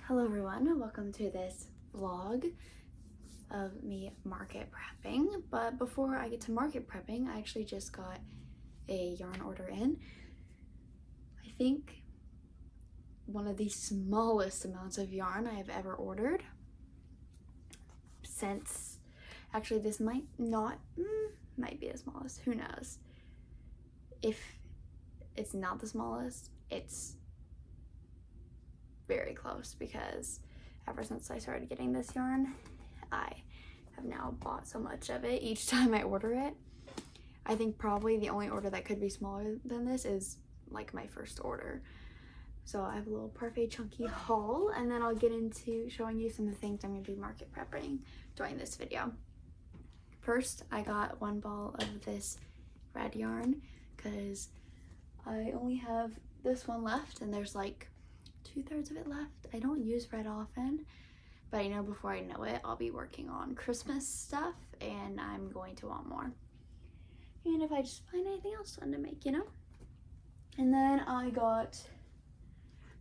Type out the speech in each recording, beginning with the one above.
Hello everyone, welcome to this vlog of me market prepping. But before I get to market prepping, I actually just got a yarn order in. I think one of the smallest amounts of yarn I have ever ordered since, actually this might be the smallest, who knows. If it's not the smallest, it's very close, because ever since I started getting this yarn, I have now bought so much of it each time I order it. I think probably the only order that could be smaller than this is like my first order. So I have a little parfait chunky haul, and then I'll get into showing you some of the things I'm going to be market prepping during this video. First, I got one ball of this red yarn because I only have this one left, and there's like 2/3 of it left. I don't use red often, but I know before I know it, I'll be working on Christmas stuff and I'm going to want more. And if I just find anything else fun to make, you know? And then I got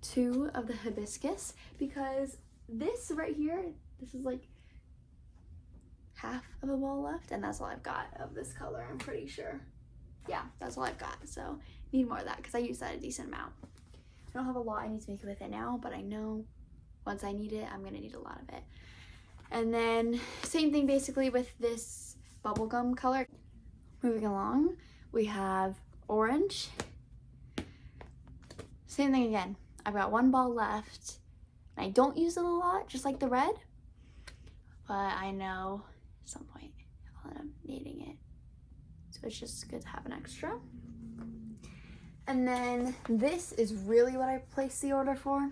2 of the hibiscus because this right here, this is like half of a ball left, and that's all I've got of this color, I'm pretty sure. Yeah, that's all I've got, so need more of that because I use that a decent amount. I don't have a lot I need to make with it now, but I know once I need it, I'm gonna need a lot of it. And then same thing basically with this bubblegum color. Moving along, we have orange. Same thing again. I've got 1 ball left. I don't use it a lot, just like the red, but I know at some point I'll end up needing it. So it's just good to have an extra. And then this is really what I placed the order for.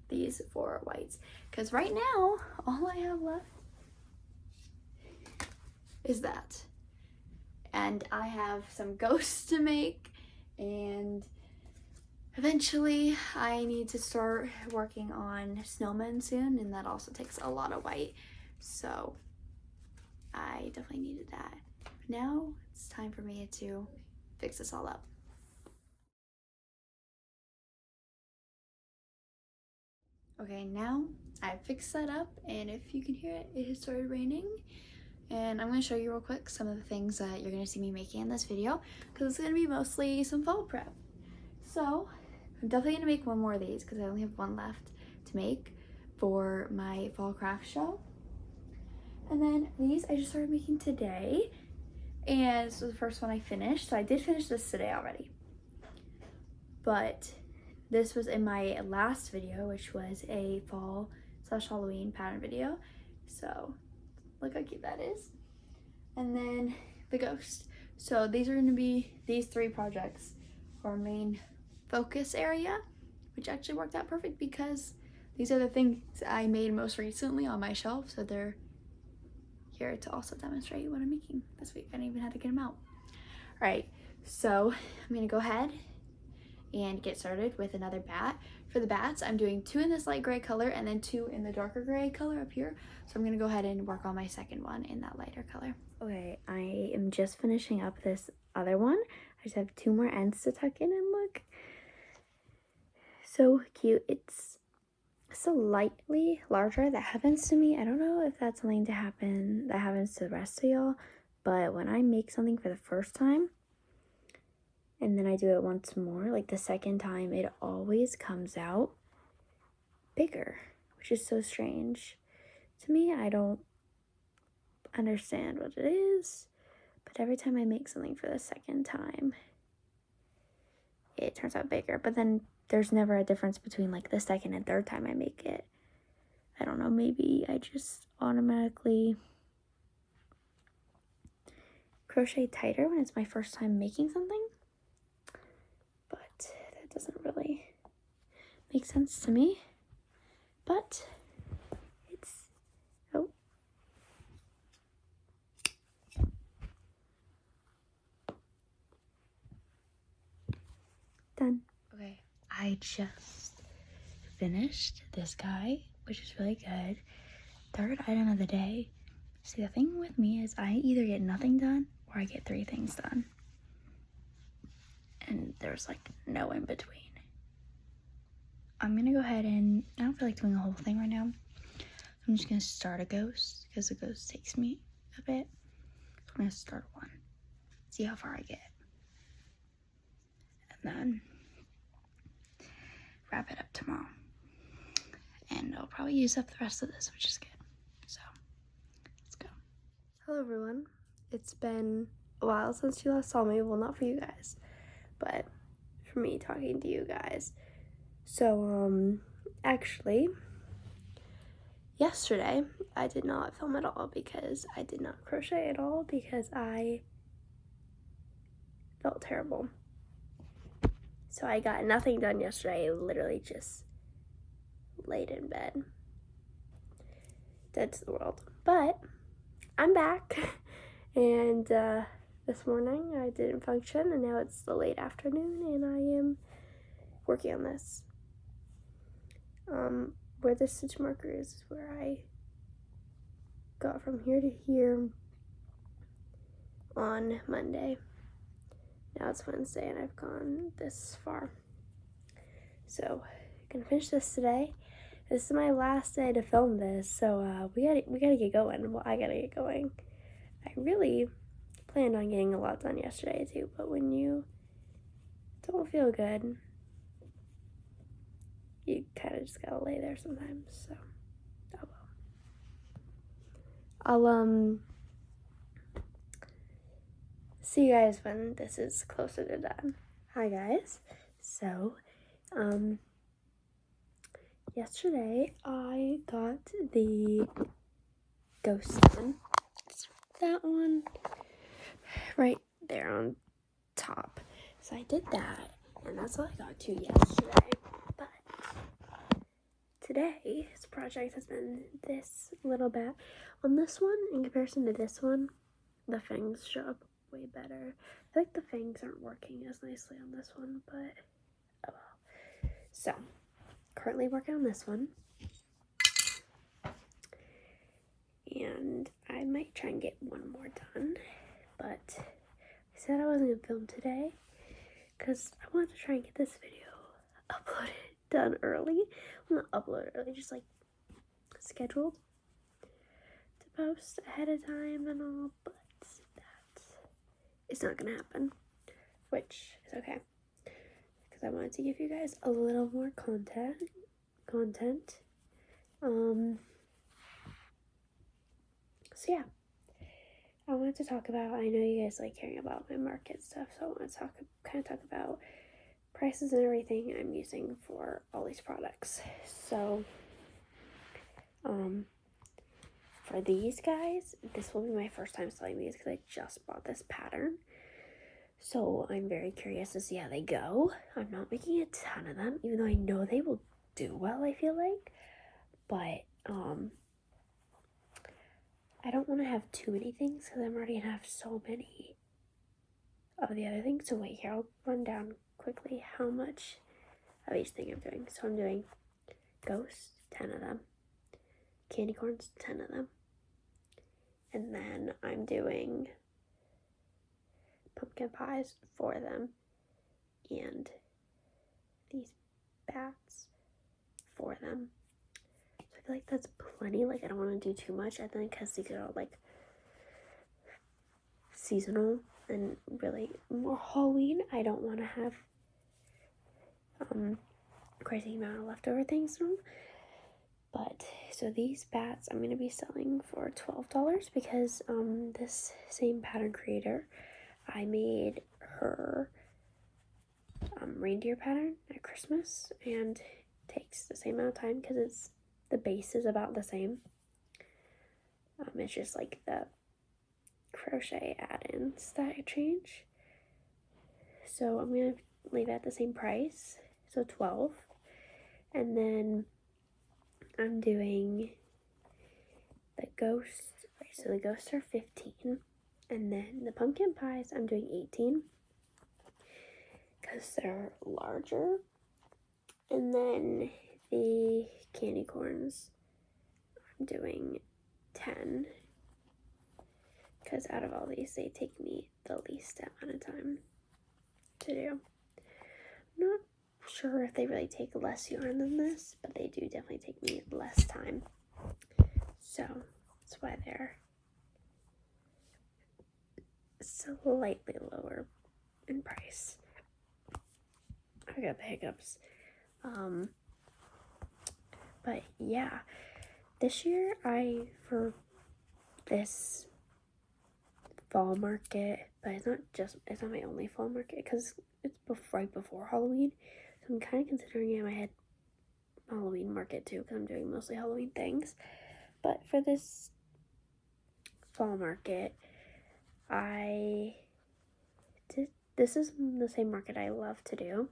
These 4 whites. Because right now, all I have left is that. And I have some ghosts to make, and eventually I need to start working on snowmen soon, and that also takes a lot of white. So I definitely needed that. Now it's time for me to fix this all up. Okay, now I've fixed that up, and if you can hear it, it has started raining. And I'm going to show you real quick some of the things that you're going to see me making in this video, because it's going to be mostly some fall prep. So I'm definitely going to make one more of these because I only have 1 left to make for my fall craft show. And then these I just started making today, and this was the first one I finished. So I did finish this today already, but this was in my last video, which was a fall/Halloween pattern video. So look how cute that is. And then the ghost. So these are going to be these 3 projects for our main focus area, which actually worked out perfect because these are the things I made most recently on my shelf. So they're here to also demonstrate what I'm making this week. I didn't even have to get them out. All right, so I'm going to go ahead and get started with another bat. For the bats, I'm doing 2 in this light gray color and then 2 in the darker gray color up here. So I'm gonna go ahead and work on my second one in that lighter color. Okay, I am just finishing up this other one. I just have 2 more ends to tuck in, and look, so cute. It's so lightly larger. That happens to me. I don't know if that's something that happens to the rest of y'all, but when I make something for the first time, and then I do it once more, like the second time, it always comes out bigger, which is so strange to me. I don't understand what it is, but every time I make something for the second time, it turns out bigger. But then there's never a difference between like the second and third time I make it. I don't know, maybe I just automatically crochet tighter when it's my first time making something. That doesn't really make sense to me, but it's, oh. Done. Okay, I just finished this guy, which is really good. 3rd item of the day. See, the thing with me is I either get nothing done or I get 3 things done. And there's like no in between. I'm gonna go ahead and, I don't feel like doing a whole thing right now. I'm just gonna start a ghost because the ghost takes me a bit. So I'm gonna start one, see how far I get, and then wrap it up tomorrow. And I'll probably use up the rest of this, which is good. So, let's go. Hello everyone. It's been a while since you last saw me. Well, not for you guys, but for me talking to you guys. So, actually, yesterday I did not film at all because I did not crochet at all because I felt terrible. So I got nothing done yesterday. I literally just laid in bed, dead to the world. But I'm back, and this morning I didn't function, and now it's the late afternoon, and I am working on this. Where the stitch marker is where I got from here to here on Monday. Now it's Wednesday, and I've gone this far. So I'm gonna finish this today. This is my last day to film this, so we gotta get going. Well, I gotta get going. I really planned on getting a lot done yesterday too, but when you don't feel good, you kind of just gotta lay there sometimes. So, oh well. I'll see you guys when this is closer to done. Hi guys. So, yesterday I got the ghost one. It's that one right there on top. So I did that, and that's all I got to yesterday. But today's project has been this little bit. On this one, in comparison to this one, the fangs show up way better. I feel like the fangs aren't working as nicely on this one, but oh well. So, currently working on this one. And I might try and get one more done, but I said I wasn't going to film today because I wanted to try and get this video uploaded, done early. Well, not uploaded early, just like scheduled to post ahead of time and all, but that is not going to happen, which is okay because I wanted to give you guys a little more content. So yeah, I wanted to talk about, I know you guys like hearing about my market stuff, so I want to kind of talk about prices and everything I'm using for all these products. So, for these guys, this will be my first time selling these because I just bought this pattern. So I'm very curious to see how they go. I'm not making a ton of them, even though I know they will do well, I feel like. But, I don't want to have too many things because I'm already going to have so many of the other things. So wait, here, I'll run down quickly how much of each thing I'm doing. So I'm doing ghosts, 10 of them. Candy corns, 10 of them. And then I'm doing pumpkin pies, 4 of them. And these bats, 4 of them. I feel like that's plenty. Like, I don't want to do too much. I think because these are all like seasonal and really more Halloween. I don't want to have crazy amount of leftover things in them. But so these bats I'm gonna be selling for $12 because this same pattern creator, I made her reindeer pattern at Christmas, and it takes the same amount of time because the base is about the same. It's just like the crochet add-ins that I change. So I'm gonna leave it at the same price, so $12. And then I'm doing the ghosts. Right, so the ghosts are $15, and then the pumpkin pies I'm doing $18 because they're larger. And then the candy corns I'm doing $10 because out of all these they take me the least amount of time to do. I'm not sure if they really take less yarn than this, but they do definitely take me less time. So that's why they're slightly lower in price. I got the hiccups. But yeah, this year for this fall market, but it's not my only fall market because it's right before Halloween. So I'm kind of considering it in my head Halloween market too because I'm doing mostly Halloween things. But for this fall market, this is the same market I love to do.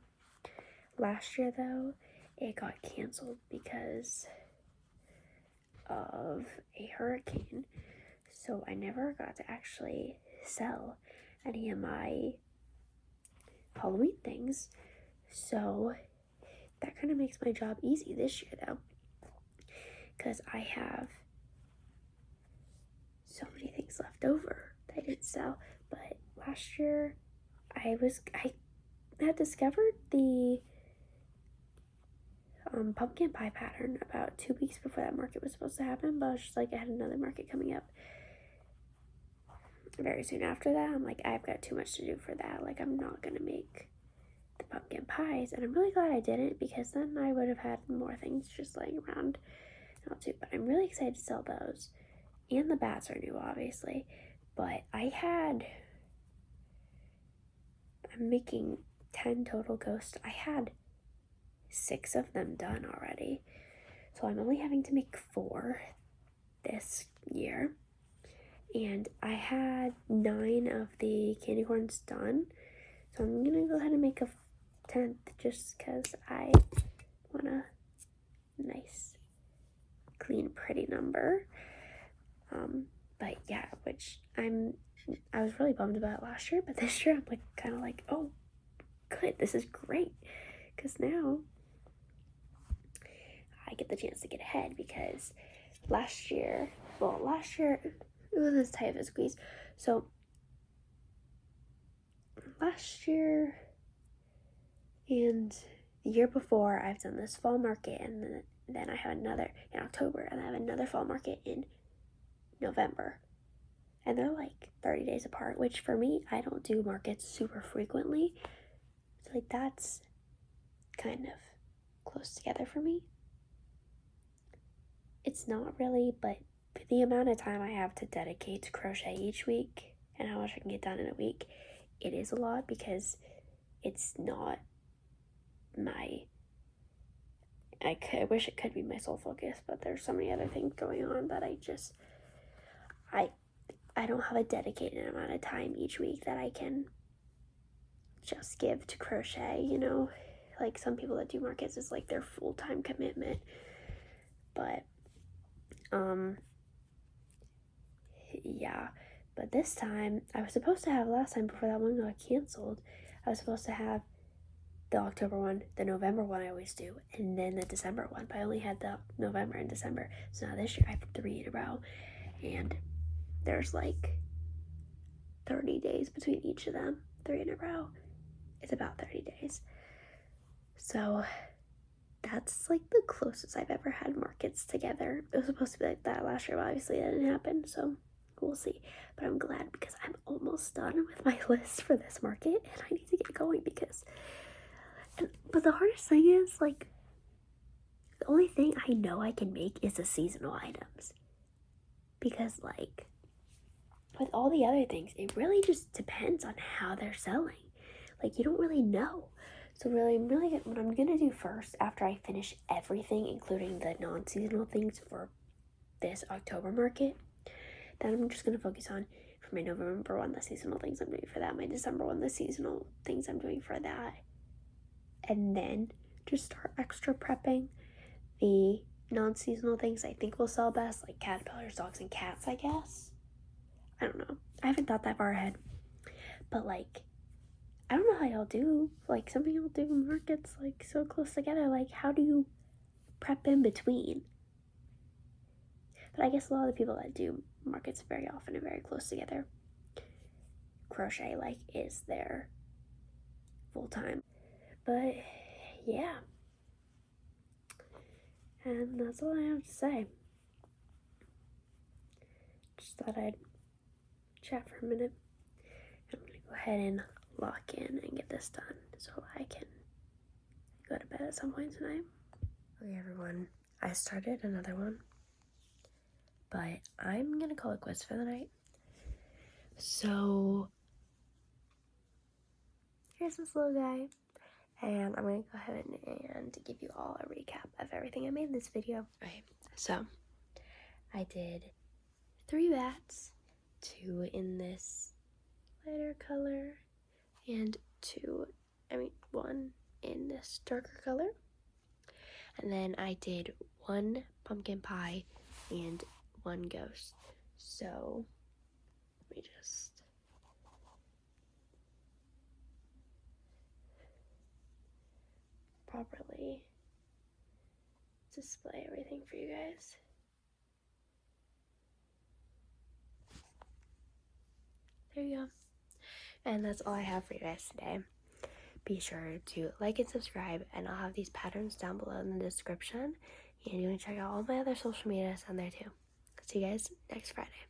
Last year though, it got canceled because of a hurricane. So I never got to actually sell any of my Halloween things. So that kind of makes my job easy this year though, because I have so many things left over that I didn't sell. But last year I had discovered the pumpkin pie pattern about 2 weeks before that market was supposed to happen, but I was just like, I had another market coming up very soon after that. I'm like, I've got too much to do for that. Like, I'm not gonna make the pumpkin pies, and I'm really glad I didn't because then I would have had more things just laying around now too. But I'm really excited to sell those, and the bats are new, obviously. But I'm making 10 total ghosts. I had 6 of them done already, so I'm only having to make 4 this year. And I had 9 of the candy corns done, so I'm gonna go ahead and make a 10th just because I want a nice, clean, pretty number. But yeah, I was really bummed about last year, but this year I'm like kind of like, oh, good, this is great, because now I get the chance to get ahead because last year it wasn't as tight of a squeeze. So last year and the year before, I've done this fall market, and then I have another in October, and I have another fall market in November. And they're like 30 days apart, which for me, I don't do markets super frequently. So like that's kind of close together for me. It's not really, but the amount of time I have to dedicate to crochet each week and how much I can get done in a week, it is a lot because it's not I wish it could be my sole focus, but there's so many other things going on that I don't have a dedicated amount of time each week that I can just give to crochet, you know? Like some people that do markets is like their full-time commitment. But yeah, but this time I was supposed to have, last time before that one got canceled, I was supposed to have the October one, the November one I always do, and then the December one, but I only had the November and December. So now this year I have 3 in a row, and there's like 30 days between each of them. 3 in a row is about 30 days. So that's like the closest I've ever had markets together. It was supposed to be like that last year, but obviously that didn't happen, so we'll see. But I'm glad because I'm almost done with my list for this market, and I need to get going but the hardest thing is, like, the only thing I know I can make is the seasonal items. Because, like, with all the other things, it really just depends on how they're selling. Like, you don't really know. So really, what I'm gonna do first, after I finish everything, including the non-seasonal things for this October market, then I'm just gonna focus on, for my November one, the seasonal things I'm doing for that, my December one, the seasonal things I'm doing for that, and then just start extra prepping the non-seasonal things I think will sell best, like caterpillars, dogs, and cats, I guess. I don't know. I haven't thought that far ahead. But, like, I don't know how y'all do. Like, some people do markets, like, so close together. Like, how do you prep in between? But I guess a lot of the people that do markets very often and very close together, crochet, like, is their full-time. But yeah. And that's all I have to say. Just thought I'd chat for a minute. I'm gonna go ahead and lock in and get this done so I can go to bed at some point tonight. Okay, everyone, I started another one, but I'm gonna call it quits for the night. So here's this little guy, and I'm gonna go ahead and give you all a recap of everything I made in this video. Okay, so I did 3 bats, 2 in this lighter color, and 1 in this darker color. And then I did 1 pumpkin pie and 1 ghost. So let me just properly display everything for you guys. There you go. And that's all I have for you guys today. Be sure to like and subscribe, and I'll have these patterns down below in the description. And you can check out all my other social medias on there too. See you guys next Friday.